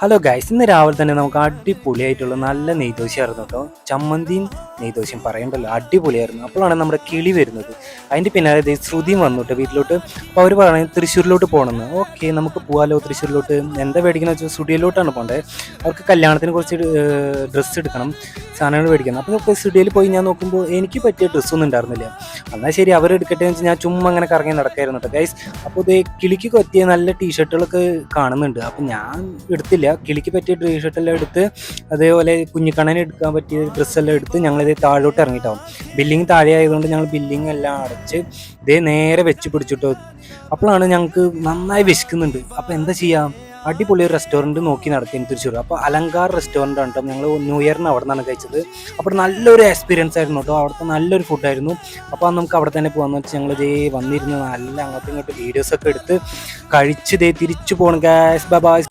Hello guys, ഇന്ന് രാവിലെ തന്നെ നമുക്ക് അടിപൊളിയായിട്ടുള്ള നല്ല നെയ്ദോശയായിരുന്നു കേട്ടോ. ചമ്മന്തിയും നെയ്ദോശയും പറയണ്ടല്ലോ, അടിപൊളിയായിരുന്നു. അപ്പോഴാണ് നമ്മുടെ കിളി വരുന്നത്. അതിൻ്റെ പിന്നാലെ ദേ ശ്രുതിയും വന്നു കേട്ടോ വീട്ടിലോട്ട്. അപ്പോൾ അവർ പറയുന്നത് തൃശ്ശൂരിലോട്ട് പോകണമെന്ന്. ഓക്കെ, നമുക്ക് പോകാമല്ലോ തൃശ്ശൂരിലോട്ട്. എന്താ മേടിക്കുന്നത് വെച്ചാൽ സ്റ്റുഡിയോയിലോട്ടാണ് പോകേണ്ടത്. അവർക്ക് കല്യാണത്തിന് കുറച്ച് ഡ്രസ്സ് എടുക്കണം, സാധനങ്ങൾ മേടിക്കണം. അപ്പോൾ നമുക്ക് സ്റ്റുഡിയോയിൽ പോയി ഞാൻ നോക്കുമ്പോൾ എനിക്ക് പറ്റിയ ഡ്രസ്സൊന്നും ഉണ്ടായിരുന്നില്ല. എന്നാൽ ശരി, അവർ എടുക്കട്ടെ എന്ന് വെച്ചാൽ ഞാൻ ചുമ്മാ അങ്ങനെ കറങ്ങി നടക്കായിരുന്നു കേട്ടോ ഗൈസ്. അപ്പോൾ ഇതേ കിളിക്ക് പറ്റിയ നല്ല ടീഷർട്ടുകളൊക്കെ കാണുന്നുണ്ട്. അപ്പോൾ ഞാൻ എടുത്തില്ല. കിളിക്ക് പറ്റിയ ടീഷർട്ടെല്ലാം എടുത്ത് അതേപോലെ കുഞ്ഞിക്കണ്ണന് എടുക്കാൻ പറ്റിയ ഡ്രസ്സെല്ലാം എടുത്ത് ഞങ്ങളിത് താഴോട്ട് ഇറങ്ങിയിട്ടാവും. ബില്ലിങ് താഴെ ആയതുകൊണ്ട് ഞങ്ങൾ ബില്ലിങ് എല്ലാം അടച്ച് ഇതേ നേരെ വെച്ച് പിടിച്ചിട്ടോ. അപ്പോഴാണ് ഞങ്ങൾക്ക് നന്നായി വിശക്കുന്നുണ്ട്. അപ്പോൾ എന്താ ചെയ്യാം, അടിപൊളി ഒരു റെസ്റ്റോറൻറ്റ് നോക്കി നടത്തി തൃശ്ശൂർ. അപ്പോൾ അലങ്കാർ റെസ്റ്റോറൻ്റ് ആണ് കേട്ടോ. ഞങ്ങൾ ന്യൂ ഇയറിന് അവിടെ നിന്നാണ് കഴിച്ചത്. അപ്പോൾ നല്ലൊരു എക്സ്പീരിയൻസ് ആയിരുന്നു കേട്ടോ. അവിടുത്തെ നല്ലൊരു ഫുഡായിരുന്നു. അപ്പോൾ നമുക്ക് അവിടെ തന്നെ പോകാമെന്ന് വെച്ചാൽ ഞങ്ങൾ ഇതേ വന്നിരുന്ന് നല്ല അങ്ങോട്ടും ഇങ്ങോട്ടും വീഡിയോസൊക്കെ എടുത്ത് കഴിച്ച് തിരിച്ചു പോകണം ഗൈസ്. Bye bye.